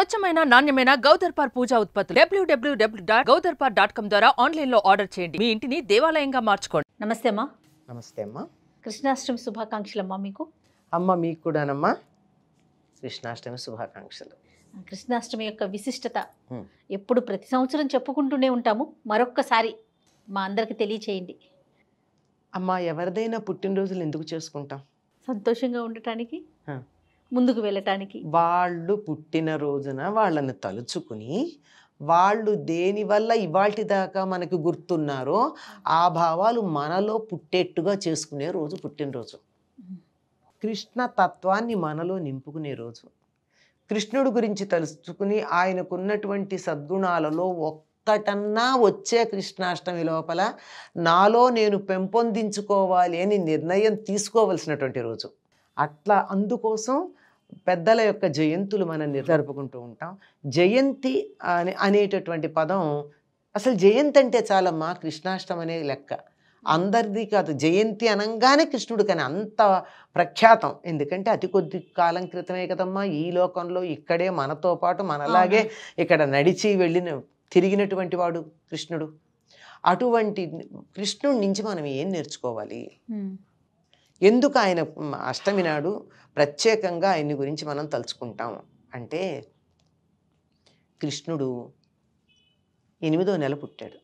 స్వచ్ఛమైన నాణ్యమైన గౌదర్పార్ పూజా ఉత్పత్తులు www.gaudarpar.com ద్వారా ఆన్లైన్ లో ఆర్డర్ చేయండి. మీ ఇంటిని దేవాలయంగా మార్చుకోండి. నమస్తే అమ్మా. నమస్తే అమ్మా. కృష్ణాష్టమి శుభాకాంక్షలు అమ్మా మీకు. అమ్మ మీకు కూడానమ్మా కృష్ణాష్టమి శుభాకాంక్షలు. కృష్ణాష్టమి యొక్క విశిష్టత ఎప్పుడు ప్రతి సంవత్సరం చెప్పుకుంటూనే ఉంటాము, మరొక్కసారి మా అందరికి తెలియచేయండి. అమ్మ ఎవరిదైనా పుట్టినరోజులు ఎందుకు చేసుకుంటాం? సంతోషంగా ఉండటానికి, ముందుకు వెళ్ళటానికి. వాళ్ళు పుట్టినరోజున వాళ్ళని తలుచుకుని వాళ్ళు దేనివల్ల ఇవాల్టి దాకా మనకి గుర్తున్నారో ఆ భావాలు మనలో పుట్టేట్టుగా చేసుకునే రోజు పుట్టినరోజు. కృష్ణ తత్వాన్ని మనలో నింపుకునే రోజు. కృష్ణుడు గురించి తలుచుకుని ఆయనకున్నటువంటి సద్గుణాలలో ఒక్కటన్నా వచ్చే కృష్ణాష్టమి లోపల నాలో నేను పెంపొందించుకోవాలి అని నిర్ణయం తీసుకోవలసినటువంటి రోజు. అట్లా అందుకోసం పెద్దల యొక్క జయంతులు మనం జరుపుకుంటూ ఉంటాం. జయంతి అనేటటువంటి పదం, అసలు జయంతి అంటే చాలమ్మా కృష్ణాష్టమి అనే లెక్క. అందరిది కాదు, జయంతి అనగానే కృష్ణుడు కానీ అంత ప్రఖ్యాతం. ఎందుకంటే అతి కొద్ది కాలం క్రితమే కదమ్మా ఈ లోకంలో ఇక్కడే మనతో పాటు మనలాగే ఇక్కడ నడిచి తిరిగినటువంటి వాడు కృష్ణుడు. అటువంటి కృష్ణుడి నుంచి మనం ఏం నేర్చుకోవాలి? ఎందుకు ఆయన అష్టమి నాడు ప్రత్యేకంగా ఆయన్ని గురించి మనం తలుచుకుంటాం అంటే, కృష్ణుడు 8వ నెల పుట్టాడు.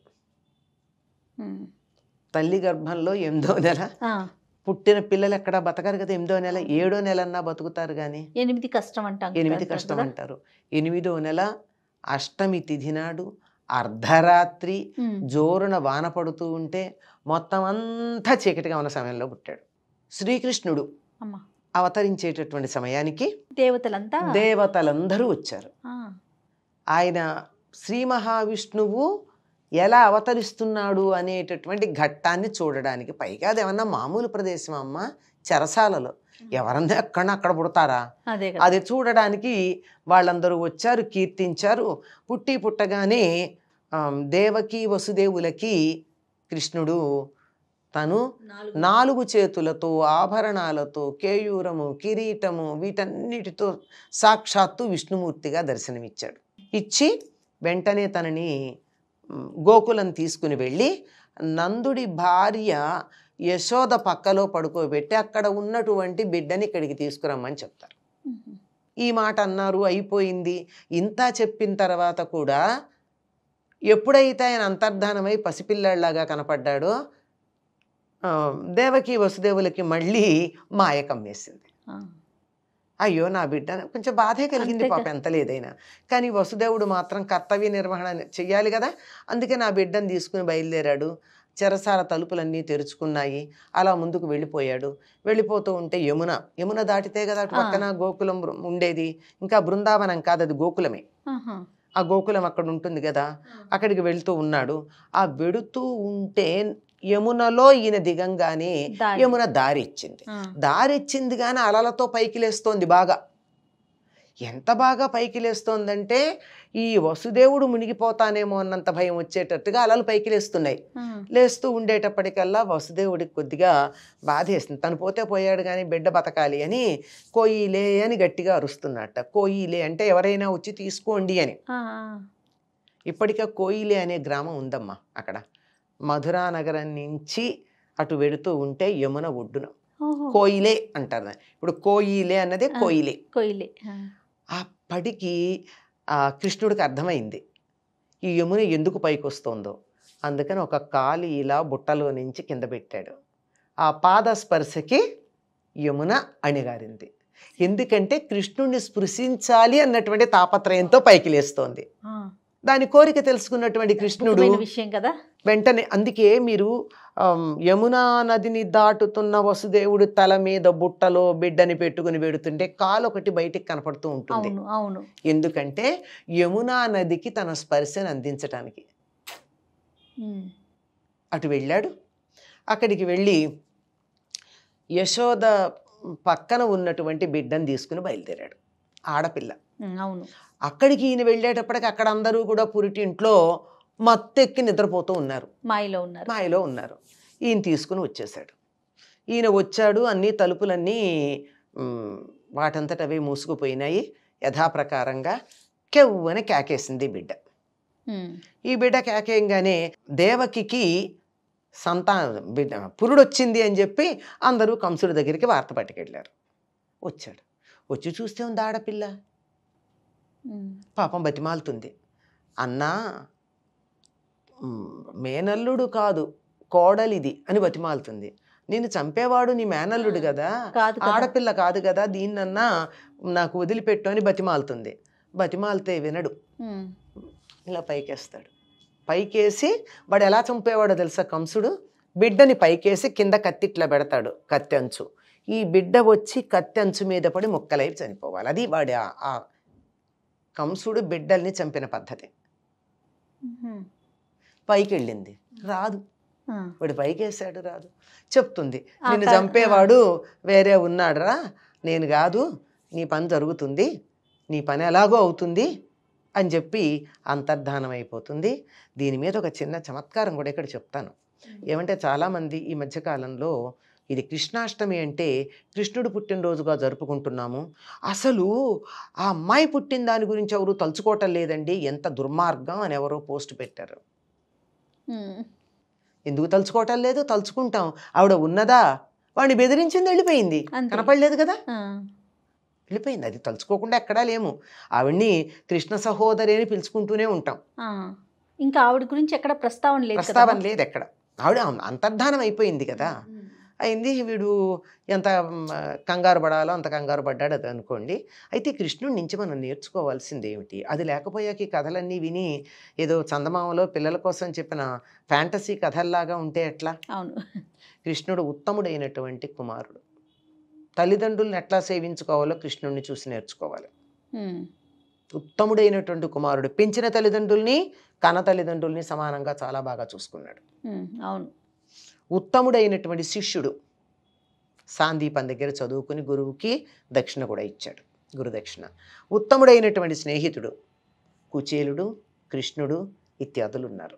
తల్లి గర్భంలో 8వ నెల పుట్టిన పిల్లలు ఎక్కడ బతకరు కదా. 8వ నెల 7వ నెల అన్నా బతుకుతారు కానీ 8 కష్టం అంటారు. 8 కష్టం అంటారు. 8వ నెల అష్టమి తిథి నాడు అర్ధరాత్రి జోరున వాన పడుతూ ఉంటే మొత్తం అంతా చీకటిగా ఉన్న సమయంలో పుట్టాడు శ్రీకృష్ణుడు. అవతరించేటటువంటి సమయానికి దేవతలందరూ వచ్చారు. ఆయన శ్రీ మహావిష్ణువు ఎలా అవతరిస్తున్నాడు అనేటటువంటి ఘట్టాన్ని చూడడానికి. పైగా అదేమన్నా మామూలు ప్రదేశం అమ్మ, చెరసాలలో ఎవరన్నా ఎక్కడన్నా అక్కడ పుడతారా? అది చూడడానికి వాళ్ళందరూ వచ్చారు, కీర్తించారు. పుట్టగానే దేవకి వసుదేవులకి కృష్ణుడు తను 4 చేతులతో ఆభరణాలతో కేయూరము కిరీటము వీటన్నిటితో సాక్షాత్తు విష్ణుమూర్తిగా దర్శనమిచ్చాడు. ఇచ్చి వెంటనే తనని గోకులం తీసుకుని వెళ్ళి నందుడి భార్య యశోద పక్కలో పడుకోబెట్టి అక్కడ ఉన్నటువంటి బిడ్డని ఇక్కడికి తీసుకురమ్మని చెప్తారు. ఈ మాట అన్నారు, అయిపోయింది. ఇంత చెప్పిన తర్వాత కూడా ఎప్పుడైతే ఆయన అంతర్ధానమై పసిపిల్లాడిలాగా కనపడ్డాడో దేవకి వసుదేవులకి మళ్ళీ మాయ కమ్మేసింది. అయ్యో నా బిడ్డ, కొంచెం బాధే కలిగింది పాప, ఎంత లేదైనా. కానీ వసుదేవుడు మాత్రం కర్తవ్య నిర్వహణ చెయ్యాలి కదా. అందుకే నా బిడ్డను తీసుకుని బయలుదేరాడు. చెరసాల తలుపులన్నీ తెరుచుకున్నాయి. అలా ముందుకు వెళ్ళిపోయాడు. వెళ్ళిపోతూ ఉంటే యమున దాటితే కదా అటు పక్కన గోకులం ఉండేది. ఇంకా బృందావనం కాదు, అది గోకులమే. ఆ గోకులం అక్కడ ఉంటుంది కదా, అక్కడికి వెళుతూ ఉన్నాడు. ఆ వెడుతూ ఉంటే యమునలో ఈయన దిగంగానే యమున దారిచ్చింది కానీ అలలతో పైకి లేస్తోంది. బాగా ఎంత బాగా పైకి లేస్తోందంటే ఈ వసుదేవుడు మునిగిపోతానేమో అన్నంత భయం వచ్చేటట్టుగా అలలు పైకి లేస్తున్నాయి. లేస్తూ ఉండేటప్పటికల్లా వసుదేవుడికి కొద్దిగా బాధేస్తుంది. తను పోతే పోయాడు కానీ బిడ్డ బతకాలి అని కోయిలే అని గట్టిగా అరుస్తున్నట్ట. కోయిలే అంటే ఎవరైనా వచ్చి తీసుకోండి అని. ఇప్పటికే కోయిలే అనే గ్రామం ఉందమ్మా అక్కడ. మధురా నగరం నుంచి అటు వెడుతూ ఉంటే యమున ఒడ్డున కోయిలే అంటారు. ఇప్పుడు కోయిలే అన్నదే కోయిలే. అప్పటికి కృష్ణుడికి అర్థమైంది ఈ యమున ఎందుకు పైకి వస్తుందో. అందుకని ఒక కాలు ఇలా బుట్టలో నుంచి కింద పెట్టాడు. ఆ పాదస్పర్శకి యమున అణిగారింది. ఎందుకంటే కృష్ణుడిని స్పృశించాలి అన్నటువంటి తాపత్రయంతో పైకి లేస్తోంది. దాని కోరిక తెలుసుకున్నటువంటి కృష్ణుడు విషయం కదా వెంటనే, అందుకే మీరు యమునా నదిని దాటుతున్న వసుదేవుడు తల మీద బుట్టలో బిడ్డని పెట్టుకుని వెడుతుంటే కాలు ఒకటి బయటికి కనపడుతూ ఉంటుంది. ఎందుకంటే యమునా నదికి తన స్పర్శను అందించటానికి అటు వెళ్ళాడు. అక్కడికి వెళ్ళి యశోద పక్కన ఉన్నటువంటి బిడ్డను తీసుకుని బయలుదేరాడు. ఆడపిల్ల. అక్కడికి ఈయన వెళ్ళేటప్పటికి అక్కడ అందరూ కూడా పురిటింట్లో మత్తెక్కి నిద్రపోతూ ఉన్నారు, మాయలో ఉన్నారు. ఈయన తీసుకుని వచ్చేసాడు. ఈయన వచ్చాడు, అన్ని తలుపులన్నీ వాటంతట అవే మూసుకుపోయినాయి. యథాప్రకారంగా కెవ్వని కేకేసింది ఈ బిడ్డ. ఈ బిడ్డ కేకేయంగానే దేవకికి బిడ్డ పురుడొచ్చింది అని చెప్పి అందరూ కంసుడి దగ్గరికి వార్త పట్టుకెళ్ళారు. వచ్చాడు. వచ్చి చూస్తే ఉంది ఆడపిల్ల. పాపం బతిమాలుతుంది. అన్నా మేనల్లుడు కాదు, కోడలిది అని బతిమాలుతుంది. నేను చంపేవాడు నీ మేనల్లుడు కదా, ఆడపిల్ల కాదు కదా, దీన్నన్నా నాకు వదిలిపెట్టు అని బతిమాలుతుంది. బతిమాలితే వినడు. ఇలా పైకేస్తాడు. పైకేసి వాడు ఎలా చంపేవాడో తెలుసా కంసుడు? బిడ్డని పైకేసి కింద కత్తి ఇట్లా పెడతాడు, కత్తి అంచు. ఈ బిడ్డ వచ్చి కత్తి అంచు మీద పడి ముక్కలై చనిపోవాలి. అది వాడి ఆ కంసుడు బిడ్డల్ని చంపిన పద్ధతి. పైకి వెళ్ళింది, రాదు. వాడు పైకేసాడు, రాదు. చెప్తుంది, నిన్ను చంపేవాడు వేరే ఉన్నాడురా, నేను కాదు, నీ పని జరుగుతుంది, నీ పని ఎలాగో అవుతుంది అని చెప్పి అంతర్ధానం అయిపోతుంది. దీని మీద ఒక చిన్న చమత్కారం కూడా ఇక్కడ చెప్తాను. ఏమంటే చాలామంది ఈ మధ్యకాలంలో ఇది కృష్ణాష్టమి అంటే కృష్ణుడు పుట్టినరోజుగా జరుపుకుంటున్నాము, అసలు ఆ అమ్మాయి పుట్టిన దాని గురించి ఎవరు తలుచుకోవటం లేదండి, ఎంత దుర్మార్గం అని ఎవరో పోస్ట్ పెట్టారు. ఎందుకు తలుచుకోవటం లేదు? తలుచుకుంటాం. ఆవిడ ఉన్నదా, వాడిని బెదిరించింది, వెళ్ళిపోయింది, కనపడలేదు కదా, వెళ్ళిపోయింది. అది తలుచుకోకుండా ఎక్కడా లేము. ఆవిడ్ని కృష్ణ సహోదరి అని పిలుచుకుంటూనే ఉంటాం. ఇంకా ఆవిడ గురించి ఎక్కడ ప్రస్తావన లేదు ఎక్కడ. ఆవిడ అంతర్ధానం అయిపోయింది కదా, అయింది. వీడు ఎంత కంగారు పడాలో అంత కంగారు పడ్డాడు, అది అనుకోండి. అయితే కృష్ణుడి నుంచి మనం నేర్చుకోవాల్సింది ఏమిటి? అది లేకపోయాక ఈ కథలన్నీ విని ఏదో చందమామలో పిల్లల కోసం చెప్పిన ఫ్యాంటసీ కథల్లాగా ఉంటే ఎట్లా? అవును. కృష్ణుడు ఉత్తముడైనటువంటి కుమారుడు. తల్లిదండ్రులను ఎట్లా సేవించుకోవాలో కృష్ణుడిని చూసి నేర్చుకోవాలి. ఉత్తముడైనటువంటి కుమారుడు. పెంచిన తల్లిదండ్రుల్ని కన తల్లిదండ్రుల్ని సమానంగా చాలా బాగా చూసుకున్నాడు. అవును. ఉత్తముడైనటువంటి శిష్యుడు. సాందీపం దగ్గర చదువుకుని గురువుకి దక్షిణ కూడా ఇచ్చాడు, గురుదక్షిణ. ఉత్తముడైనటువంటి స్నేహితుడు కుచేలుడు, కృష్ణుడు ఇత్యాదులు ఉన్నారు.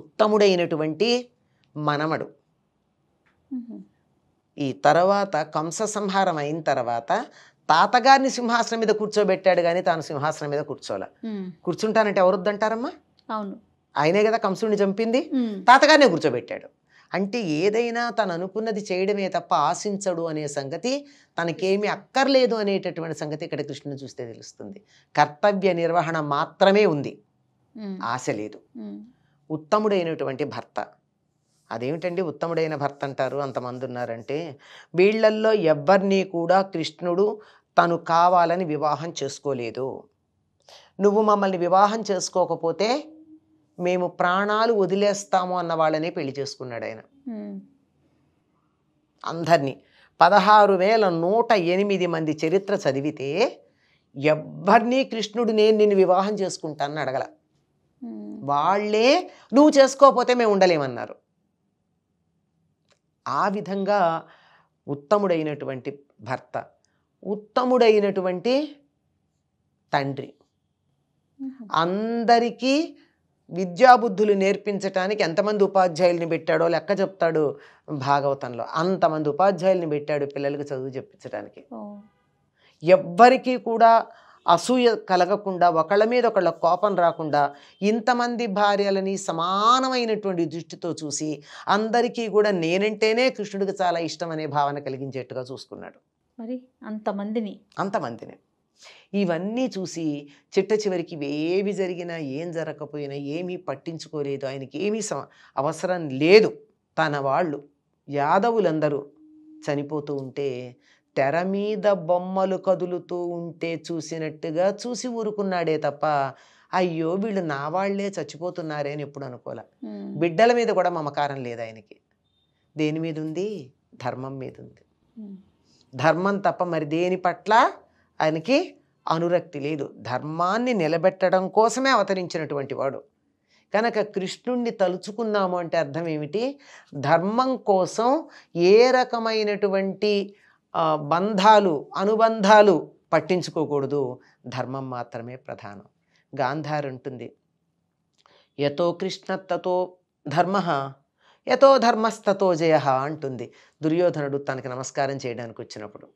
ఉత్తముడైనటువంటి మనమడు. ఈ తర్వాత కంస సంహారం అయిన తర్వాత తాతగారిని సింహాసనం మీద కూర్చోబెట్టాడు, కానీ తాను సింహాసనం మీద కూర్చోలే. కూర్చుంటానంటే ఎవరొద్దంటారమ్మా? అవును, ఆయనే కదా కంసుడిని చంపింది, తాతగారినే కూర్చోబెట్టాడు. అంటే ఏదైనా తను అనుకున్నది చేయడమే తప్ప ఆశించడు అనే సంగతి, తనకేమీ అక్కర్లేదు అనేటటువంటి సంగతి ఇక్కడ కృష్ణుని చూస్తే తెలుస్తుంది. కర్తవ్య నిర్వహణ మాత్రమే ఉంది, ఆశ లేదు. ఉత్తముడైనటువంటి భర్త. అదేమిటండి ఉత్తముడైన భర్త అంటారు, అంతమంది ఉన్నారంటే వీళ్ళల్లో ఎవ్వరినీ కూడా కృష్ణుడు తను కావాలని వివాహం చేసుకోలేదు. నువ్వు మమ్మల్ని వివాహం చేసుకోకపోతే మేము ప్రాణాలు వదిలేస్తాము అన్న వాళ్ళనే పెళ్లి చేసుకున్నాడు ఆయన. అందరినీ 16,108 మంది చరిత్ర చదివితే ఎవ్వరినీ కృష్ణుడు నేను నిన్ను వివాహం చేసుకుంటానని అడగల. వాళ్ళే నువ్వు చేసుకోకపోతే మేము ఉండలేమన్నారు. ఆ విధంగా ఉత్తముడైనటువంటి భర్త, ఉత్తముడైనటువంటి తండ్రి, అందరికీ విద్యాబుద్ధులు నేర్పించటానికి ఎంతమంది ఉపాధ్యాయుల్ని పెట్టాడో లెక్క చెప్తాడు భాగవతంలో. అంతమంది ఉపాధ్యాయుల్ని పెట్టాడు పిల్లలకు చదువు చెప్పించడానికి. ఎవ్వరికీ కూడా అసూయ కలగకుండా, ఒకళ్ళ మీద ఒకళ్ళ కోపం రాకుండా, ఇంతమంది భార్యలని సమానమైనటువంటి దృష్టితో చూసి అందరికీ కూడా నేనంటేనే కృష్ణుడికి చాలా ఇష్టం అనే భావన కలిగించేట్టుగా చూసుకున్నాడు. మరి అంతమందిని ఇవన్నీ చూసి చిట్ట చివరికి ఏవి జరిగినా ఏం జరగకపోయినా ఏమీ పట్టించుకోలేదు. ఆయనకి ఏమీ అవసరం లేదు. తన వాళ్ళు యాదవులందరూ చనిపోతూ ఉంటే తెర మీద బొమ్మలు కదులుతూ ఉంటే చూసినట్టుగా చూసి ఊరుకున్నాడే తప్ప అయ్యో వీళ్ళు నా వాళ్లే చచ్చిపోతున్నారే అని ఎప్పుడు అనుకోలే. బిడ్డల మీద కూడా మమకారం లేదు ఆయనకి. దేని మీద ఉంది? ధర్మం మీద ఉంది. ధర్మం తప్ప మరి దేని పట్ల ఆయనకి అనురక్తి లేదు. ధర్మాన్ని నిలబెట్టడం కోసమే అవతరించినటువంటి వాడు కనుక కృష్ణుణ్ణి తలుచుకున్నాము అంటే అర్థం ఏమిటి? ధర్మం కోసం ఏ రకమైనటువంటి అనుబంధాలు పట్టించుకోకూడదు. ధర్మం మాత్రమే ప్రధానం. గాంధారి ఉంటుంది, యతో కృష్ణ తతో ధర్మ, యతో ధర్మస్తతో జయ అంటుంది. దుర్యోధనుడు తనకి నమస్కారం చేయడానికి వచ్చినప్పుడు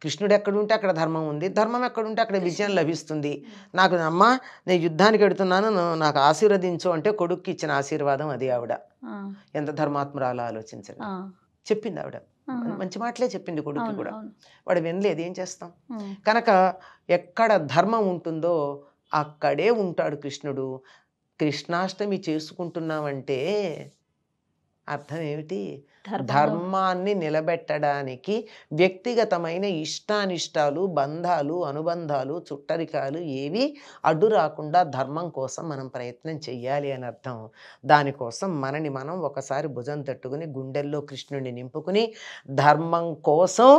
కృష్ణుడు ఎక్కడుంటే అక్కడ ధర్మం ఉంది, ధర్మం ఎక్కడుంటే అక్కడ విజయం లభిస్తుంది. నాకు అమ్మ నేను యుద్ధానికి వెడుతున్నాను, నాకు ఆశీర్వదించు అంటే కొడుక్కి ఇచ్చిన ఆశీర్వాదం అది. ఆవిడ ఎంత ధర్మాత్మురాలో ఆలోచించండి. చెప్పింది ఆవిడ, మంచి మాటలే చెప్పింది కొడుక్కి కూడా. వాడు వినలేదు, ఏం చేస్తాం. కనుక ఎక్కడ ధర్మం ఉంటుందో అక్కడే ఉంటాడు కృష్ణుడు. కృష్ణాష్టమి చేసుకుంటున్నామంటే అర్థం ఏమిటి? ధర్మాన్ని నిలబెట్టడానికి వ్యక్తిగతమైన ఇష్టానిష్టాలు, బంధాలు, అనుబంధాలు, చుట్టరికాలు ఏవి అడ్డు రాకుండా ధర్మం కోసం మనం ప్రయత్నం చెయ్యాలి అని అర్థం. దానికోసం మనని మనం ఒకసారి భుజం తట్టుకుని గుండెల్లో కృష్ణుడిని నింపుకుని ధర్మం కోసం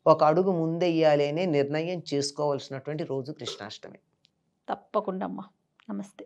ఒక అడుగు ముందెయ్యాలి అనే నిర్ణయం చేసుకోవాల్సినటువంటి రోజు కృష్ణాష్టమి. తప్పకుండా అమ్మా. నమస్తే.